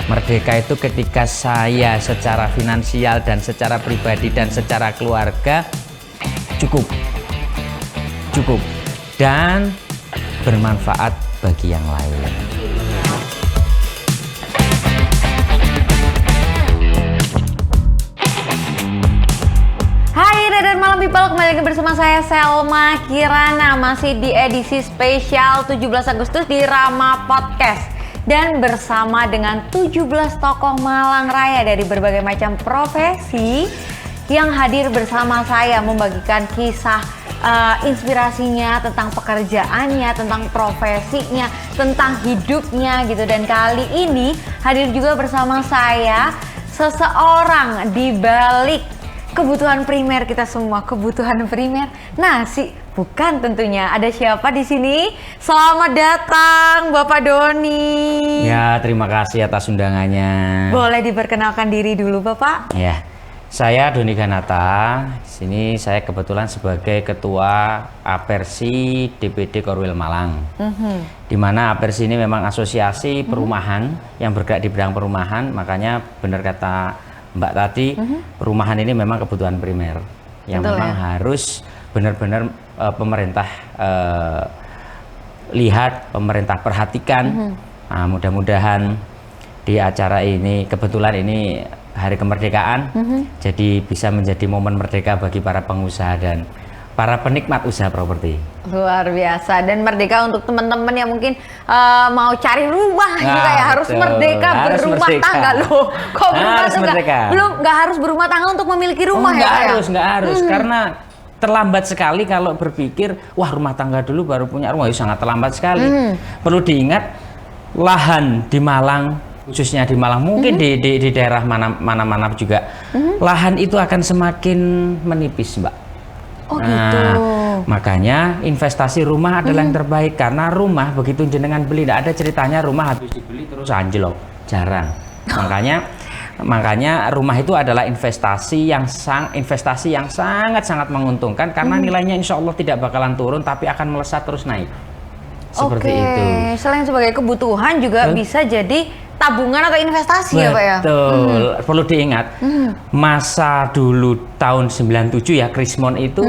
Merdeka itu ketika saya secara finansial dan secara pribadi dan secara keluarga cukup dan bermanfaat bagi yang lain. Hai dan Malam People, kembali lagi bersama saya Selma Kirana. Masih di edisi spesial 17 Agustus di Rama Podcast. Dan bersama dengan 17 tokoh Malang Raya dari berbagai macam profesi yang hadir bersama saya membagikan kisah inspirasinya tentang pekerjaannya, tentang profesinya, tentang hidupnya gitu. Dan kali ini hadir juga bersama saya seseorang di balik kebutuhan primer kita semua, kebutuhan primer nasi, bukan tentunya. Ada siapa di sini? Selamat datang Bapak Doni. Ya, terima kasih atas undangannya. Boleh diperkenalkan diri dulu Bapak? Ya, saya Doni Ganata. Sini saya kebetulan sebagai Ketua Apersi DPD Korwil Malang. Di mana Apersi ini memang asosiasi perumahan yang bergerak di bidang perumahan. Makanya benar kata Mbak tadi, perumahan ini memang kebutuhan primer yang betul, memang ya? harus benar-benar pemerintah lihat, pemerintah perhatikan. Nah, mudah-mudahan di acara ini, kebetulan ini Hari Kemerdekaan, jadi bisa menjadi momen merdeka bagi para pengusaha dan para penikmat usaha properti. Luar biasa. Dan merdeka untuk teman-teman yang mungkin mau cari rumah juga ya, harus betul. merdeka Harus berumah merdeka. tangga loh. Kok berumah Harus tangga? merdeka. Belum, nggak harus berumah tangga untuk memiliki rumah ya? Nggak harus, karena terlambat sekali kalau berpikir wah rumah tangga dulu baru punya rumah. Itu sangat terlambat sekali. Perlu diingat, lahan di Malang, khususnya di Malang, mungkin di daerah mana-mana juga, lahan itu akan semakin menipis, Mbak. Oh gitu. Makanya investasi rumah adalah yang terbaik, karena rumah begitu jenengan beli, tidak ada ceritanya rumah habis dibeli terus anjlok, jarang. Makanya rumah itu adalah investasi yang sangat menguntungkan, karena nilainya insya Allah tidak bakalan turun tapi akan melesat terus naik. Seperti itu. Selain sebagai kebutuhan juga bisa jadi tabungan atau investasi. Betul. Ya Pak ya? Perlu diingat, masa dulu tahun 97 ya, Krismon itu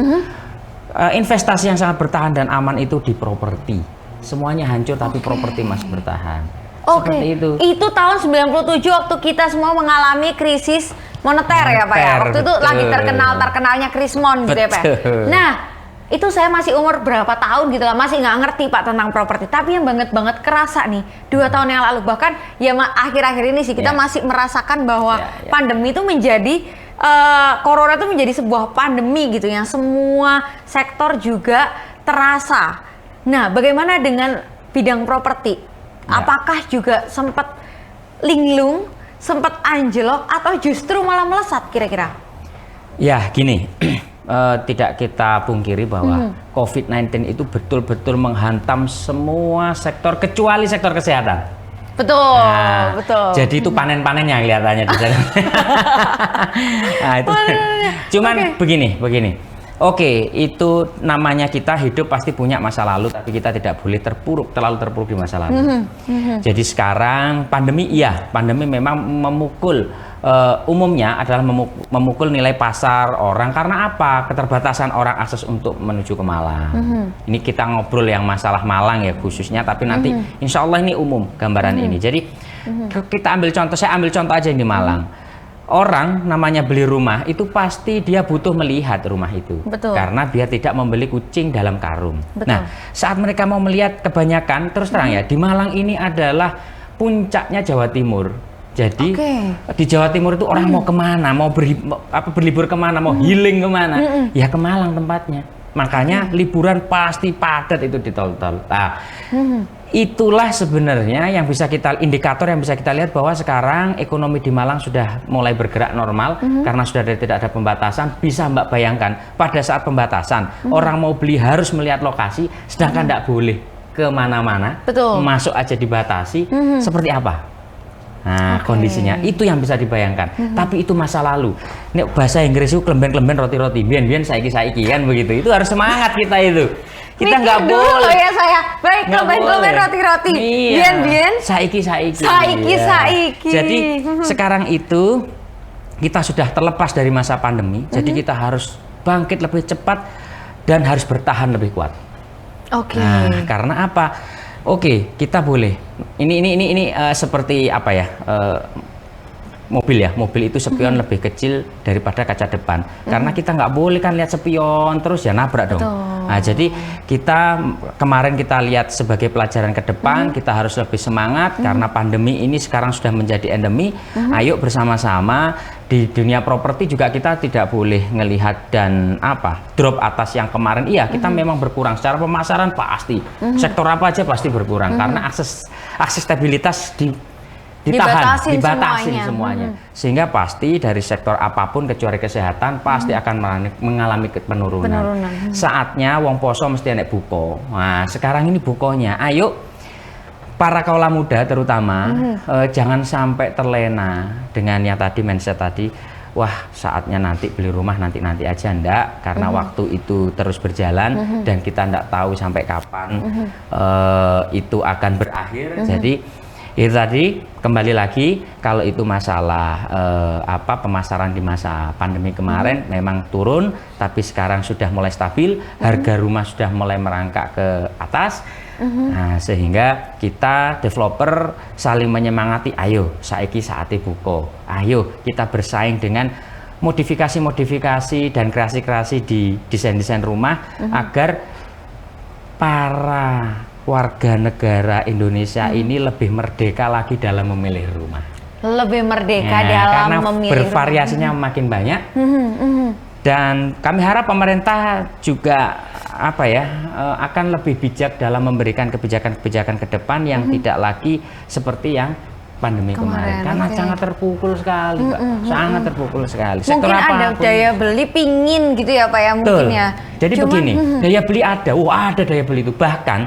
investasi yang sangat bertahan dan aman itu di properti. Semuanya hancur tapi properti masih bertahan. Seperti itu. Itu tahun 97 waktu kita semua mengalami krisis moneter ya Pak ya. Waktu itu lagi terkenalnya Krismon gitu ya Pak. Nah, itu saya masih umur berapa tahun gitu lah, masih nggak ngerti Pak tentang properti. Tapi yang banget kerasa nih 2 tahun yang lalu, bahkan ya akhir-akhir ini sih kita masih merasakan bahwa pandemi itu menjadi corona itu menjadi sebuah pandemi gitu yang semua sektor juga terasa. Nah, bagaimana dengan bidang properti? Apakah juga sempat linglung, sempat anjlok, atau justru malah melesat kira-kira? Ya, gini. Tidak kita pungkiri bahwa COVID-19 itu betul-betul menghantam semua sektor kecuali sektor kesehatan. Betul, Nah, betul. Jadi itu panen-panennya kelihatannya di sana. Nah, itu. Cuman begini. Oke, itu namanya kita hidup pasti punya masa lalu, tapi kita tidak boleh terlalu terpuruk di masa lalu. Jadi sekarang pandemi memang memukul, umumnya adalah memukul nilai pasar orang. Karena apa? Keterbatasan orang akses untuk menuju ke Malang. Ini kita ngobrol yang masalah Malang ya khususnya, tapi nanti insya Allah ini umum gambaran ini. Jadi saya ambil contoh aja di Malang. Orang namanya beli rumah itu pasti dia butuh melihat rumah itu. Betul. Karena biar tidak membeli kucing dalam karung. Betul. Nah, saat mereka mau melihat, kebanyakan terus terang ya, di Malang ini adalah puncaknya Jawa Timur. Jadi di Jawa Timur itu orang mau kemana, mau berlibur kemana, mau healing kemana, ya ke Malang tempatnya. Makanya liburan pasti padat itu di tol-tol. Nah, itulah sebenarnya yang bisa indikator yang bisa kita lihat bahwa sekarang ekonomi di Malang sudah mulai bergerak normal karena sudah tidak ada pembatasan. Bisa Mbak bayangkan pada saat pembatasan orang mau beli harus melihat lokasi, sedangkan tidak boleh kemana-mana, masuk aja dibatasi. Seperti apa? Nah, kondisinya itu yang bisa dibayangkan. Tapi itu masa lalu. Nek bahasa Inggris itu klemben-klemben roti-roti biyen saiki kan begitu. Itu harus semangat kita itu. Kita nggak boleh. Oh ya saya. Baik, klemben roti-roti. Biyen saiki. Jadi sekarang itu kita sudah terlepas dari masa pandemi. Jadi kita harus bangkit lebih cepat dan harus bertahan lebih kuat. Nah, karena apa? Kita boleh. Ini seperti apa ya? Mobil ya. Mobil itu spion lebih kecil daripada kaca depan. Karena kita nggak boleh kan lihat spion terus ya nabrak dong. Nah, jadi kemarin kita lihat sebagai pelajaran ke depan, kita harus lebih semangat karena pandemi ini sekarang sudah menjadi endemi. Ayo bersama-sama di dunia properti juga kita tidak boleh ngelihat dan drop atas yang kemarin. Iya, kita memang berkurang secara pemasaran pasti. Sektor apa aja pasti berkurang karena aksesibilitas dibatasi semuanya. Sehingga pasti dari sektor apapun kecuali kesehatan pasti akan mengalami penurunan. Saatnya wong poso mesti enek buko. Nah, sekarang ini bukonya. Ayo para kaula muda terutama jangan sampai terlena dengan yang tadi mindset tadi. Wah, saatnya nanti beli rumah nanti aja enggak, karena waktu itu terus berjalan dan kita enggak tahu sampai kapan itu akan berakhir. Jadi itu tadi kembali lagi kalau itu masalah pemasaran di masa pandemi kemarin memang turun, tapi sekarang sudah mulai stabil, harga rumah sudah mulai merangkak ke atas. Nah, sehingga kita developer saling menyemangati, ayo saiki saatnya buko, ayo kita bersaing dengan modifikasi dan kreasi di desain rumah agar para warga negara Indonesia ini lebih merdeka lagi dalam memilih rumah. Lebih merdeka dalam memilih bervariasinya rumah. Makin banyak. Dan kami harap pemerintah juga akan lebih bijak dalam memberikan kebijakan-kebijakan ke depan yang tidak lagi seperti yang pandemi kemarin. Karena sangat terpukul sekali, Pak. Sangat terpukul sekali. Sektor mungkin ada daya beli pingin gitu ya, Pak ya, mungkin ya. Jadi begini, daya beli ada. Ada daya beli itu. Bahkan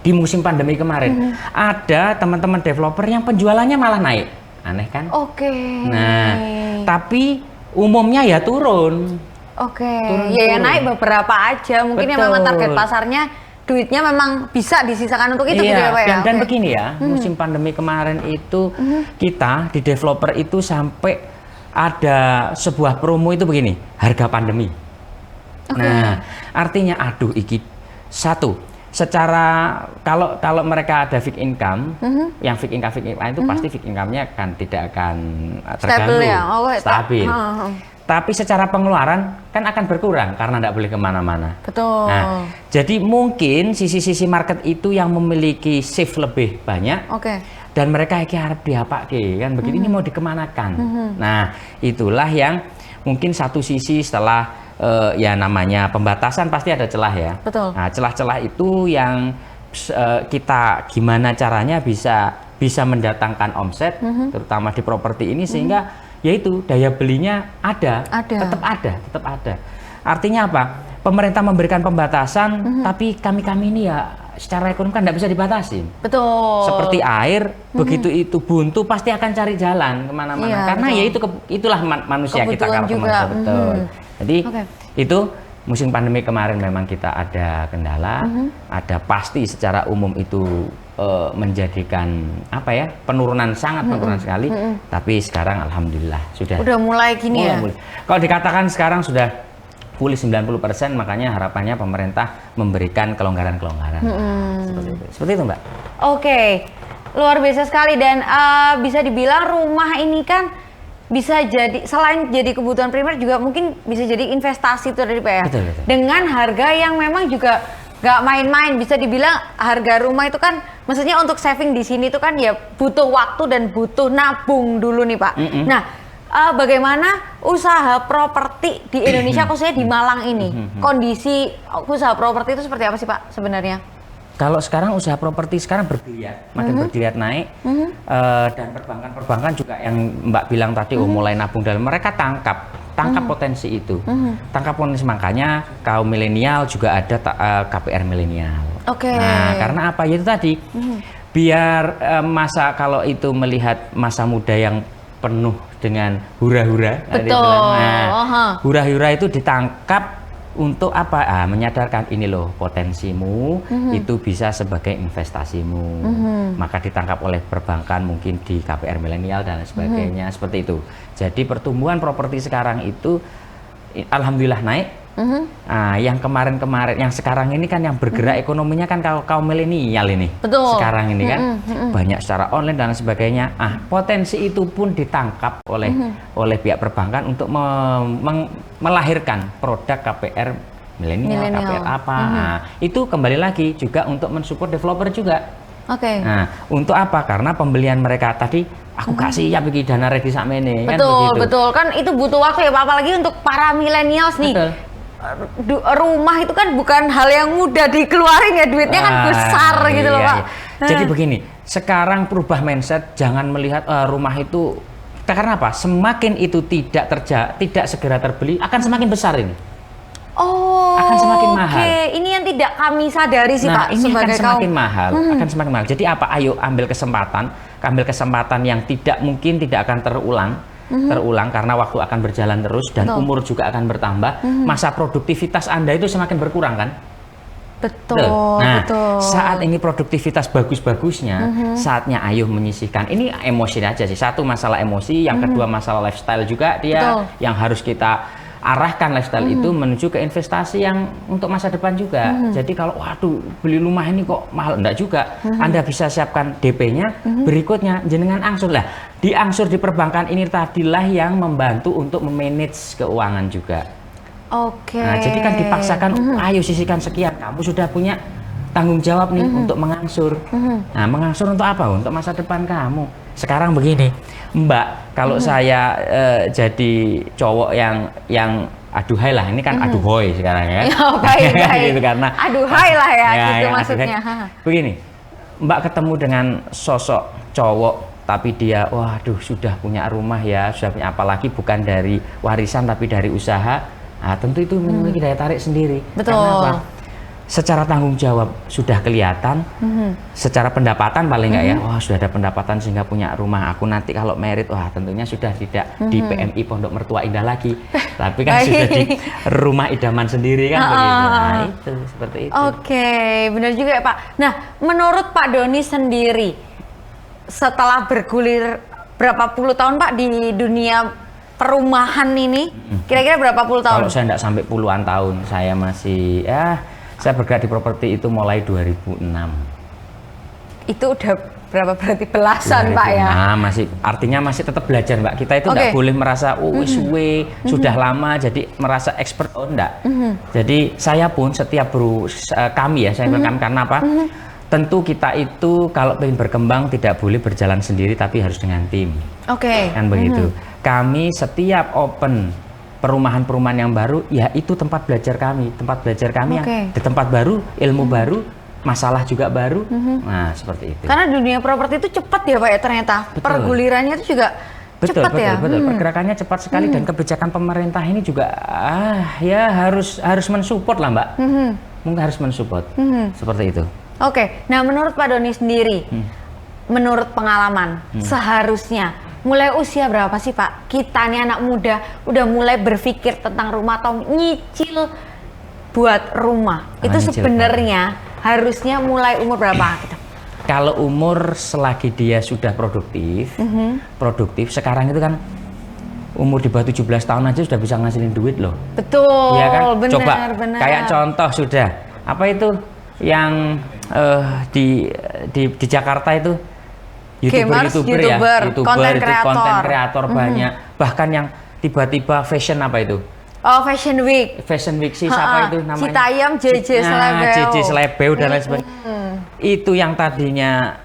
di musim pandemi kemarin ada teman-teman developer yang penjualannya malah naik. Aneh kan? Nah, tapi umumnya ya turun. Ya naik beberapa aja. Mungkin yang memang target pasarnya duitnya memang bisa disisakan untuk itu gitu ya, Pak ya. Dan begini ya, musim pandemi kemarin itu kita di developer itu sampai ada sebuah promo itu begini, harga pandemi. Nah, artinya iki secara kalau mereka ada fixed income, yang fixed income itu pasti fixed income-nya kan tidak akan terganggu, stabil. Tapi secara pengeluaran kan akan berkurang karena tidak boleh kemana-mana. Betul. Nah, jadi mungkin sisi-sisi market itu yang memiliki shift lebih banyak. Dan mereka harap diapake kan begitu, ini mau dikemanakan. Nah, itulah yang mungkin satu sisi setelah ya namanya pembatasan pasti ada celah ya. Nah, celah-celah itu yang kita gimana caranya bisa mendatangkan omset terutama di properti ini sehingga yaitu daya belinya tetap ada. Artinya apa? Pemerintah memberikan pembatasan, tapi kami ini ya secara ekonomi kan tidak bisa dibatasi. Betul. Seperti air, begitu itu buntu pasti akan cari jalan kemana-mana. Karena ya itulah manusia kita kalau manusia. Betul. Jadi itu musim pandemi kemarin memang kita ada kendala, ada pasti secara umum itu menjadikan penurunan sekali, tapi sekarang alhamdulillah sudah mulai gini ya. Kalau dikatakan sekarang sudah pulih 90%, makanya harapannya pemerintah memberikan kelonggaran-kelonggaran. Seperti itu, Mbak. Luar biasa sekali dan bisa dibilang rumah ini kan bisa jadi selain jadi kebutuhan primer juga mungkin bisa jadi investasi itu dari Pak ya. Betul. Dengan harga yang memang juga nggak main-main, bisa dibilang harga rumah itu kan maksudnya untuk saving di sini itu kan ya butuh waktu dan butuh nabung dulu nih Pak. Nah, bagaimana usaha properti di Indonesia khususnya di Malang ini? Kondisi usaha properti itu seperti apa sih Pak sebenarnya? Kalau sekarang usaha properti sekarang bergeliat, makin bergeliat naik, dan perbankan juga yang Mbak bilang tadi mulai nabung dalam, mereka tangkap potensi itu, tangkap potensi, makanya kaum milenial juga ada KPR milenial. Nah, karena apa? Itu tadi biar masa kalau itu melihat masa muda yang penuh dengan hura-hura. Betul. Hura-hura itu ditangkap untuk apa? Menyadarkan ini loh potensimu itu bisa sebagai investasimu. Maka ditangkap oleh perbankan mungkin di KPR milenial dan sebagainya seperti itu. Jadi pertumbuhan properti sekarang itu alhamdulillah naik. Yang kemarin-kemarin, yang sekarang ini kan yang bergerak ekonominya kan kaum milenial ini. Betul. Sekarang ini kan banyak secara online dan sebagainya. Potensi itu pun ditangkap oleh pihak perbankan untuk melahirkan produk KPR milenial, KPR apa. Itu kembali lagi juga untuk mensupport developer juga. Nah, untuk apa? Karena pembelian mereka tadi aku gak siap bagi dana ready sakmene kan begitu. Betul, kan itu butuh waktu ya Pak, apalagi untuk para milenials nih. Rumah itu kan bukan hal yang mudah dikeluarin ya, duitnya kan besar gitu loh Pak. Jadi begini, sekarang perubah mindset, jangan melihat rumah itu karena apa? Semakin itu tidak segera terbeli, akan semakin besar ini. Akan semakin mahal. Ini yang tidak kami sadari sih Pak. Ini akan semakin mahal, akan semakin mahal. Jadi apa? Ayo ambil kesempatan yang tidak akan terulang karena waktu akan berjalan terus dan umur juga akan bertambah. Masa produktivitas Anda itu semakin berkurang kan? Betul. Saat ini produktivitas bagus-bagusnya, saatnya ayo menyisihkan. Ini emosi aja sih. Satu masalah emosi, yang kedua masalah lifestyle juga yang harus kita arahkan lifestyle itu menuju ke investasi yang untuk masa depan juga. Jadi kalau waduh beli rumah ini kok mahal, enggak juga. Anda bisa siapkan DP-nya, berikutnya jenengan angsur lah. Diangsur di perbankan ini tadilah yang membantu untuk memanage keuangan juga. Nah, jadi kan dipaksakan, ayo sisihkan sekian. Kamu sudah punya tanggung jawab nih untuk mengangsur. Nah, mengangsur untuk apa? Untuk masa depan kamu. Sekarang begini, Mbak, kalau saya jadi cowok yang aduhai lah, ini kan aduhoi sekarang ya. Baik. Gitu, karena aduhai lah ya gitu maksudnya. Begini, Mbak ketemu dengan sosok cowok tapi dia waduh sudah punya rumah ya, sudah punya, apalagi bukan dari warisan tapi dari usaha. Nah, tentu itu memiliki daya tarik sendiri. Betul. Karena apa? Secara tanggung jawab sudah kelihatan, secara pendapatan paling nggak ya, wah sudah ada pendapatan sehingga punya rumah. Aku nanti kalau merit, wah tentunya sudah tidak di PMI Pondok Mertua Indah lagi, tapi kan sudah di rumah idaman sendiri kan begitu. Nah itu seperti itu. Benar juga ya Pak. Nah, menurut Pak Doni sendiri, setelah bergulir berapa puluh tahun Pak di dunia perumahan ini, kira-kira berapa puluh tahun? Kalau saya nggak sampai puluhan tahun, saya masih saya bergerak di properti itu mulai 2006. Itu udah berapa berarti belasan 2006, Pak ya? Artinya masih tetap belajar Mbak. Kita itu nggak boleh merasa suwe sudah lama jadi merasa expert, enggak. Jadi saya pun setiap kami ya, saya bilang kami karena apa? Tentu kita itu kalau ingin berkembang tidak boleh berjalan sendiri tapi harus dengan tim. Kan begitu. Kami setiap open perumahan-perumahan yang baru, ya itu tempat belajar kami yang di tempat baru, ilmu baru, masalah juga baru. Nah seperti itu. Karena dunia properti itu cepat ya Pak ya ternyata. Pergulirannya itu juga cepat ya. Betul. Pergerakannya cepat sekali dan kebijakan pemerintah ini juga ya harus mensupport lah Mbak. Mungkin harus mensupport seperti itu. Nah menurut Pak Doni sendiri, menurut pengalaman seharusnya mulai usia berapa sih Pak kita nih anak muda udah mulai berpikir tentang rumah atau nyicil buat rumah? Itu sebenarnya harusnya mulai umur berapa gitu? Kalau umur selagi dia sudah produktif, sekarang itu kan umur di bawah 17 tahun aja sudah bisa ngasilin duit loh. Betul, ya kan? benar, Coba benar. Kayak contoh sudah apa itu yang di Jakarta itu YouTuber, konten kreator banyak, bahkan yang tiba-tiba fashion apa itu? Fashion Week sih siapa itu namanya? Citayam, JJ Slebeu dan lain sebagainya. Itu yang tadinya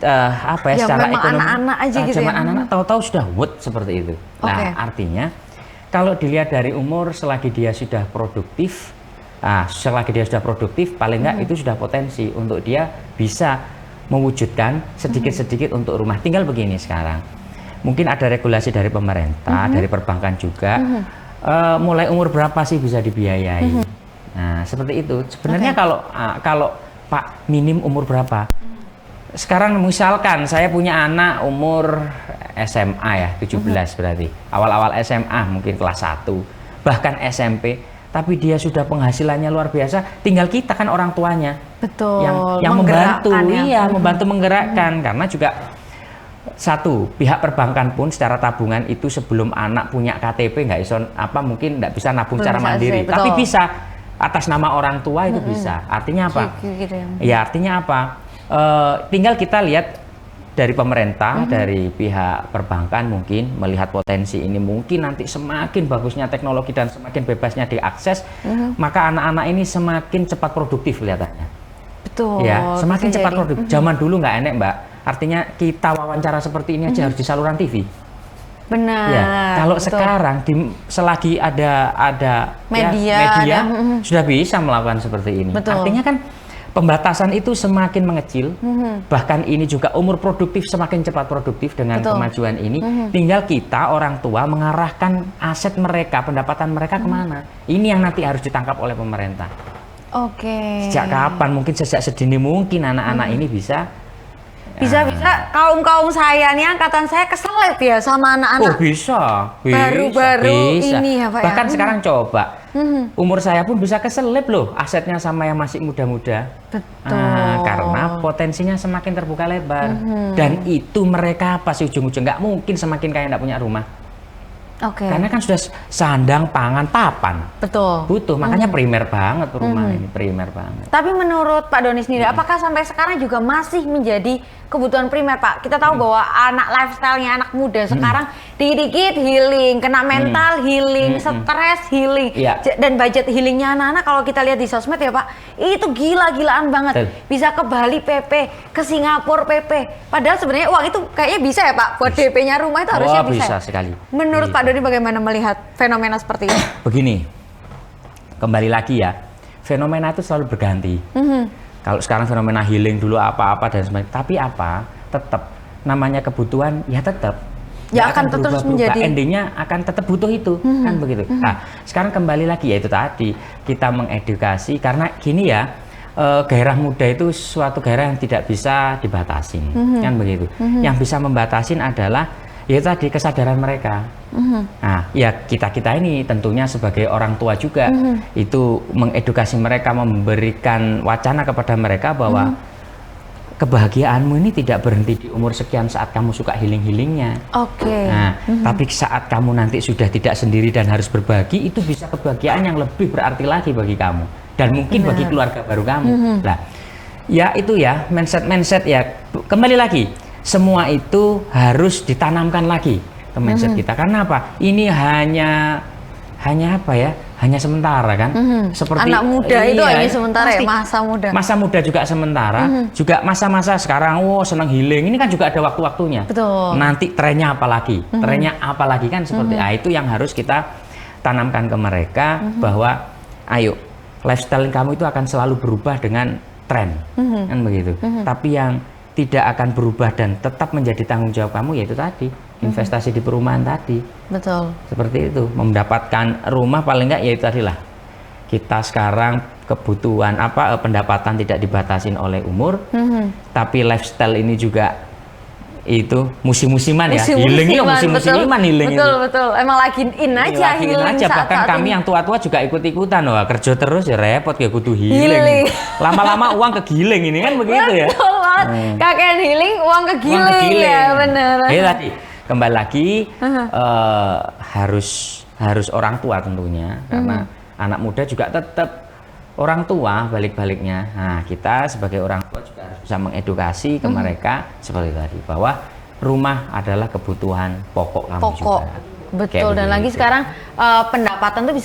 secara ekonomi anak-anak aja gitu ya. Anak-anak tahu-tahu sudah seperti itu. Nah, artinya kalau dilihat dari umur selagi dia sudah produktif, paling nggak itu sudah potensi untuk dia bisa mewujudkan sedikit-sedikit untuk rumah. Tinggal begini sekarang, mungkin ada regulasi dari pemerintah, dari perbankan juga, mulai umur berapa sih bisa dibiayai. Nah seperti itu. Sebenarnya kalau Pak minim umur berapa? sekarang misalkan saya punya anak umur SMA ya, 17 berarti. Awal-awal SMA mungkin kelas 1, bahkan SMP, tapi dia sudah penghasilannya luar biasa, tinggal kita kan orang tuanya. Betul. Yang membantu, membantu menggerakkan karena juga satu, pihak perbankan pun secara tabungan itu sebelum anak punya KTP nggak iso mungkin nggak bisa nabung secara mandiri, tapi bisa atas nama orang tua itu bisa. Artinya apa? Gitu ya. Ya artinya apa? Tinggal kita lihat dari pemerintah, dari pihak perbankan mungkin melihat potensi ini, mungkin nanti semakin bagusnya teknologi dan semakin bebasnya diakses, maka anak-anak ini semakin cepat produktif kelihatannya. Betul. Ya, semakin cepat produktif. Zaman dulu nggak enak, Mbak. Artinya kita wawancara seperti ini aja harus di saluran TV. Benar. Ya, kalau sekarang selagi ada media, sudah bisa melakukan seperti ini. Betul. Artinya kan pembatasan itu semakin mengecil, bahkan ini juga umur produktif semakin cepat produktif dengan kemajuan ini. Tinggal kita orang tua mengarahkan aset mereka, pendapatan mereka kemana. Ini yang nanti harus ditangkap oleh pemerintah. Oke. Sejak kapan? Mungkin sejak sedini mungkin anak-anak ini bisa kaum saya nih, angkatan saya keselip ya sama anak-anak. Oh bisa. Baru-baru ini ya Pak. Bahkan sekarang coba. Umur saya pun bisa keselip loh asetnya sama yang masih muda-muda. Betul. Karena potensinya semakin terbuka lebar. Dan itu mereka pasti ujung-ujung nggak mungkin semakin kaya nggak punya rumah. Oke. Karena kan sudah sandang, pangan, papan. Betul. Butuh, makanya primer banget rumah ini, primer banget. Tapi menurut Pak Doni sendiri, apakah sampai sekarang juga masih menjadi kebutuhan primer, Pak? Kita tahu bahwa anak lifestyle-nya anak muda sekarang dikit-dikit healing, kena mental healing, stres healing, dan budget healingnya anak-anak kalau kita lihat di sosmed ya Pak, itu gila-gilaan banget. Bisa ke Bali PP, ke Singapura PP. Padahal sebenarnya uang itu kayaknya bisa ya Pak, buat DP-nya rumah itu harusnya bisa. Bisa sekali. Menurut Pak Doni bagaimana melihat fenomena seperti ini? Begini, kembali lagi ya, fenomena itu selalu berganti. Kalau sekarang fenomena healing dulu apa-apa dan sebagainya, tapi tetap namanya kebutuhan ya tetap. Ya akan terus menjadi. Endingnya akan tetap butuh itu, kan begitu. Nah, sekarang kembali lagi ya itu tadi kita mengedukasi karena gini ya, gairah muda itu suatu gairah yang tidak bisa dibatasin, kan begitu. Yang bisa membatasin adalah ya tadi kesadaran mereka. Nah, ya kita ini tentunya sebagai orang tua juga itu mengedukasi mereka, memberikan wacana kepada mereka bahwa kebahagiaanmu ini tidak berhenti di umur sekian saat kamu suka healing-healingnya. Oke. Nah, tapi saat kamu nanti sudah tidak sendiri dan harus berbagi, itu bisa kebahagiaan yang lebih berarti lagi bagi kamu dan mungkin bagi keluarga baru kamu. Nah, ya itu ya mindset ya kembali lagi. Semua itu harus ditanamkan lagi ke mindset kita. Karena apa? Ini hanya apa ya? Hanya sementara kan? Seperti anak muda itu hanya sementara ya, masa muda. Masa muda juga sementara. Juga masa-masa sekarang, senang healing. Ini kan juga ada waktu-waktunya. Betul. Nanti trennya apa lagi? Trennya apa lagi kan seperti itu yang harus kita tanamkan ke mereka bahwa ayo lifestyle kamu itu akan selalu berubah dengan tren. Kan begitu. Tapi yang tidak akan berubah dan tetap menjadi tanggung jawab kamu yaitu tadi investasi di perumahan tadi. Betul. Seperti itu, mendapatkan rumah paling enggak yaitu tadi lah. Kita sekarang kebutuhan pendapatan tidak dibatasin oleh umur, tapi lifestyle ini juga itu musim-musiman ya, healingnya musim-musiman healing. Betul. Emang lagi in aja healing aja. Bahkan kami yang tua-tua juga ikut-ikutan. Wah, kerja terus ya repot ya kudu healing. Lama-lama uang kegiling ini kan begitu ya. Betul banget. Kakek healing, uang kegiling ya benar. Ya tadi kembali lagi harus orang tua tentunya karena anak muda juga tetap orang tua balik-baliknya. Nah, kita sebagai orang tua juga harus bisa mengedukasi ke mereka seperti tadi bahwa rumah adalah kebutuhan pokok kamu juga. Betul. Dan lagi sekarang pendapatan tuh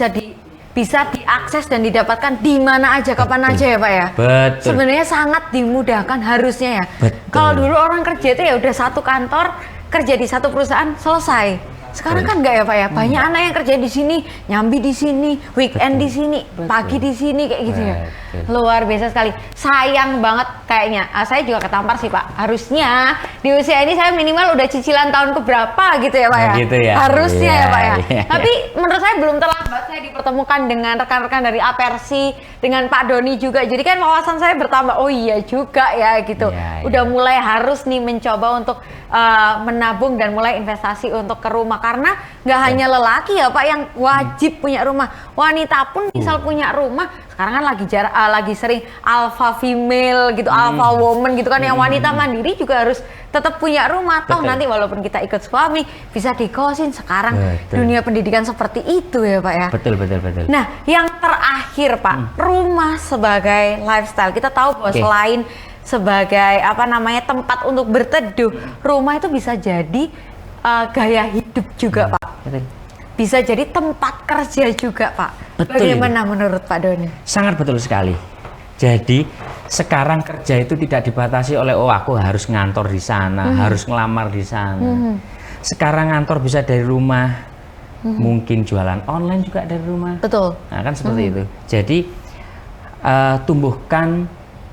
bisa diakses dan didapatkan di mana aja, kapan aja ya Pak ya. Betul. Sebenarnya sangat dimudahkan harusnya ya. Kalau dulu orang kerja itu ya udah satu kantor, kerja di satu perusahaan selesai. Sekarang kan enggak ya Pak ya, banyak anak yang kerja di sini, nyambi di sini, weekend di sini, pagi di sini kayak gitu ya. Luar biasa sekali. Sayang banget kayaknya. Saya juga ketampar sih Pak. Harusnya di usia ini saya minimal udah cicilan tahun keberapa gitu ya Pak ya. Gitu ya. Harusnya ya Pak ya. Iya. Tapi menurut saya belum terlambat saya dipertemukan dengan rekan-rekan dari Apersi, dengan Pak Doni juga. Jadi kan wawasan saya bertambah. Oh iya juga ya gitu. Iya, Udah iya. mulai harus nih mencoba untuk menabung dan mulai investasi untuk ke rumah, karena nggak hanya lelaki ya Pak yang wajib punya rumah, wanita pun misal punya rumah. Sekarang kan lagi sering alpha female gitu, alpha woman gitu kan, yang wanita mandiri juga harus tetap punya rumah. Toh nanti walaupun kita ikut suami bisa dikosin. Sekarang dunia pendidikan seperti itu ya Pak ya. Betul. Nah, yang terakhir Pak, rumah sebagai lifestyle. Kita tahu bahwa selain sebagai tempat untuk berteduh, rumah itu bisa jadi gaya hidup juga Pak. Betul. Bisa jadi tempat kerja juga Pak. Betul. Bagaimana menurut Pak Doni? Sangat betul sekali. Jadi sekarang kerja itu tidak dibatasi oleh aku harus ngantor di sana, harus ngelamar di sana. Sekarang ngantor bisa dari rumah, mungkin jualan online juga dari rumah. Betul. Nah kan seperti itu. Jadi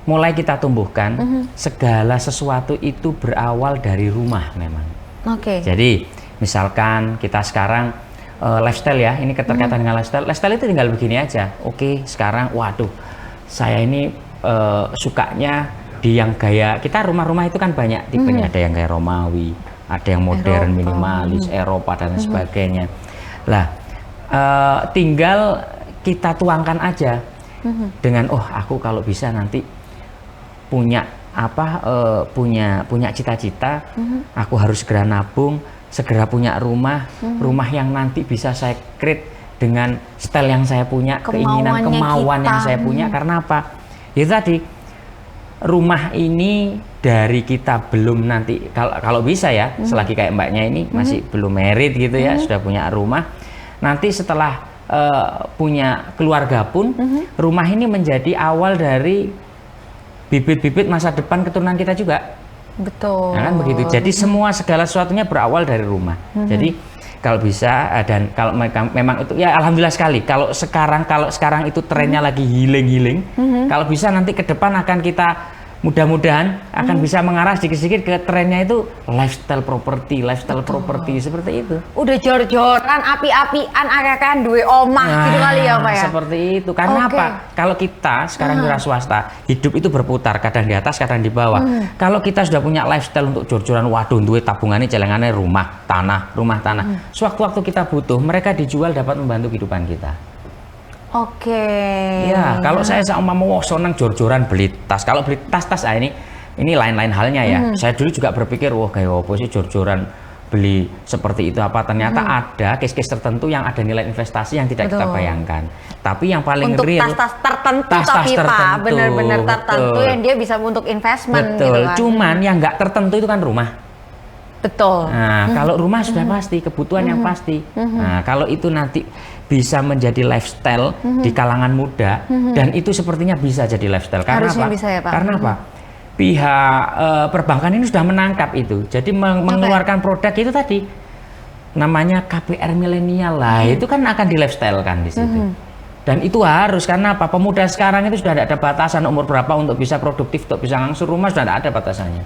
mulai kita tumbuhkan segala sesuatu itu berawal dari rumah memang. Oke. Jadi misalkan kita sekarang lifestyle ya, ini keterkaitan dengan lifestyle. Lifestyle itu tinggal begini aja. Oke, sekarang waduh, saya ini sukanya di yang gaya, kita rumah-rumah itu kan banyak tipenya, ada yang gaya Romawi, ada yang modern, minimalis, Eropa dan lain sebagainya. Lah, tinggal kita tuangkan aja dengan aku kalau bisa nanti punya punya cita-cita, aku harus segera nabung, segera punya rumah yang nanti bisa saya create dengan style yang saya punya, kemauan yang saya punya. Karena apa? Ya tadi, rumah ini dari kita belum nanti, kalau bisa ya, selagi kayak mbaknya ini masih belum married gitu ya, sudah punya rumah, nanti setelah punya keluarga pun, rumah ini menjadi awal dari bibit-bibit masa depan keturunan kita juga. Betul. Nah, kan begitu. Jadi segala sesuatunya berawal dari rumah. Jadi kalau bisa dan kalau memang itu ya alhamdulillah sekali. Kalau sekarang itu trennya lagi healing. Kalau bisa nanti ke depan akan kita mudah-mudahan akan bisa mengarah sedikit-sedikit ke trennya itu lifestyle property seperti itu. Udah jor-joran, api-apian, akan duwe omah gitu kali ya Pak ya. Seperti itu. Karena apa? Kalau kita sekarang wira swasta, hidup itu berputar, kadang di atas, kadang di bawah. Kalau kita sudah punya lifestyle untuk jor-joran, waduh duwe tabungannya celengannya rumah tanah. Sewaktu-waktu kita butuh, mereka dijual dapat membantu kehidupan kita. Oke. Ya, kalau saya mau senang jor-joran beli tas. Kalau beli tas-tas ini lain-lain halnya ya. Saya dulu juga berpikir, wah kayak apa sih jor-joran beli seperti itu apa? Ternyata ada case-case tertentu yang ada nilai investasi yang tidak kita bayangkan. Tapi yang paling untuk real tas-tas tertentu, tapi Pak, benar-benar tertentu yang dia bisa untuk investment. Betul. Gitu kan. Cuman yang nggak tertentu itu kan rumah. Betul. Nah, kalau rumah sudah pasti, kebutuhan yang pasti. Nah, kalau itu nanti bisa menjadi lifestyle di kalangan muda, dan itu sepertinya bisa jadi lifestyle. Karena harusnya apa? Bisa ya, Pak. Karena apa? Pihak perbankan ini sudah menangkap itu. Jadi mengeluarkan produk itu tadi namanya KPR milenial lah. Itu kan akan di lifestyle kan di situ. Dan itu harus, karena apa? Pemuda sekarang itu sudah tidak ada batasan umur berapa untuk bisa produktif, untuk bisa ngangsur rumah, sudah tidak ada batasannya.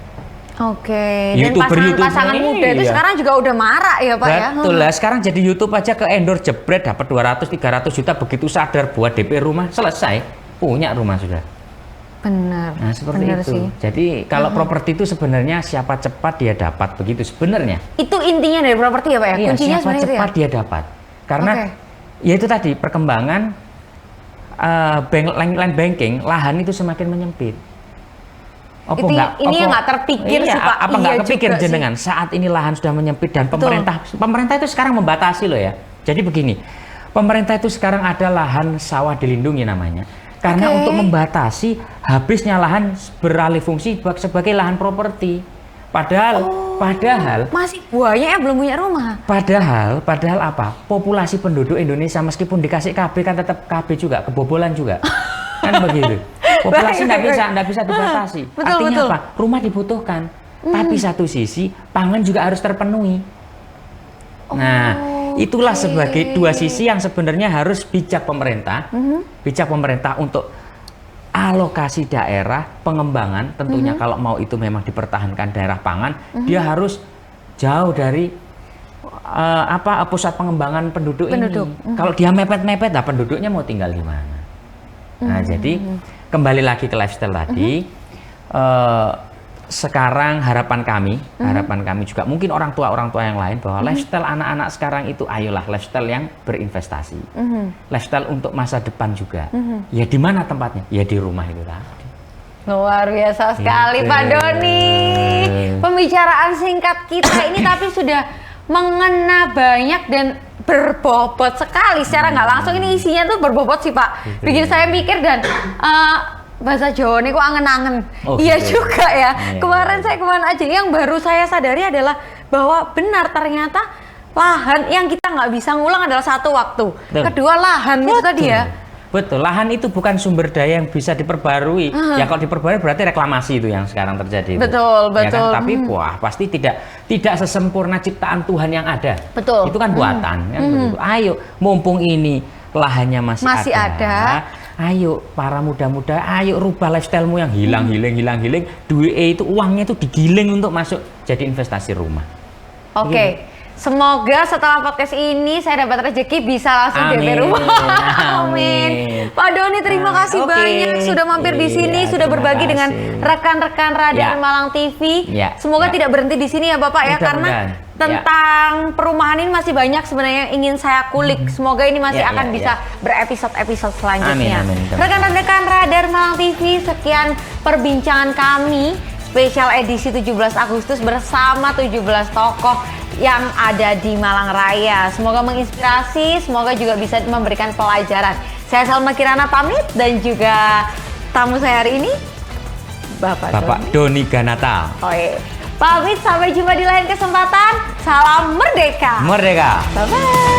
Oke, dan pasangan muda itu sekarang juga udah marak ya Pak ya? Betul lah, sekarang jadi YouTube aja ke endorse jebret dapat 200-300 juta, begitu sadar buat DP rumah, selesai, punya rumah sudah. Benar. Nah seperti itu sih. Jadi kalau properti itu sebenarnya siapa cepat dia dapat, begitu sebenarnya. Itu intinya dari properti ya Pak ya? Iya, kuncinya siapa cepat dia dapat. Karena ya itu tadi, perkembangan land banking, lahan itu semakin menyempit. Ini yang nggak terpikir sih Pak. Apa nggak kepikir jenengan saat ini lahan sudah menyempit dan pemerintah itu sekarang membatasi loh ya. Jadi begini, pemerintah itu sekarang ada lahan sawah dilindungi namanya. Karena untuk membatasi habisnya lahan beralih fungsi sebagai lahan properti. Padahal masih buahnya belum punya rumah. Padahal apa? Populasi penduduk Indonesia meskipun dikasih KB kan tetap KB juga, kebobolan juga. Kan begitu. Populasi nggak bisa dibatasi. Artinya apa? Rumah dibutuhkan. Tapi satu sisi pangan juga harus terpenuhi. Nah, itulah sebagai dua sisi yang sebenarnya harus bijak pemerintah. Bijak pemerintah untuk alokasi daerah, pengembangan tentunya kalau mau itu memang dipertahankan daerah pangan, dia harus jauh dari pusat pengembangan penduduk. Ini. Kalau dia mepet-mepet, penduduknya mau tinggal di mana? Nah, jadi kembali lagi ke lifestyle tadi. Sekarang harapan kami juga mungkin orang tua yang lain bahwa lifestyle anak-anak sekarang itu ayolah lifestyle yang berinvestasi, lifestyle untuk masa depan juga. Ya di mana tempatnya? Ya di rumah itu tadi. Luar biasa sekali Pak Doni. Pembicaraan singkat kita ini tapi sudah mengena banyak dan berbobot sekali. Secara nggak langsung ini isinya tuh berbobot sih Pak. Bikin saya mikir dan bahasa Jawa nih kok angen-angen. Iya juga ya. Kemarin aja yang baru saya sadari adalah bahwa benar ternyata lahan yang kita nggak bisa ngulang adalah satu waktu. Kedua lahan itu tadi ya. Betul, lahan itu bukan sumber daya yang bisa diperbarui. Ya kalau diperbarui berarti reklamasi itu yang sekarang terjadi. Betul. Ya kan? Tapi pasti tidak sesempurna ciptaan Tuhan yang ada. Betul. Itu kan buatan. Kan begitu. Ayo, mumpung ini lahannya masih ada. Ayo para muda-muda, ayo rubah lifestylemu yang hilang, duit itu uangnya itu digiling untuk masuk jadi investasi rumah. Oke. Semoga setelah podcast ini saya dapat rezeki bisa langsung DP rumah. Amin. Pak Doni terima kasih banyak sudah mampir di sini, sudah berbagi dengan rekan-rekan Radar Malang TV. Semoga tidak berhenti di sini ya Bapak ya, karena tentang perumahan ini masih banyak sebenarnya yang ingin saya kulik. Semoga ini masih akan bisa berepisode-episode selanjutnya. Rekan-rekan Radar Malang TV, sekian perbincangan kami spesial edisi 17 Agustus bersama 17 tokoh yang ada di Malang Raya. Semoga menginspirasi, semoga juga bisa memberikan pelajaran. Saya Salma Kirana pamit dan juga tamu saya hari ini Bapak Doni Ganata. Pamit, sampai jumpa di lain kesempatan. Salam merdeka. Merdeka. Bye-bye.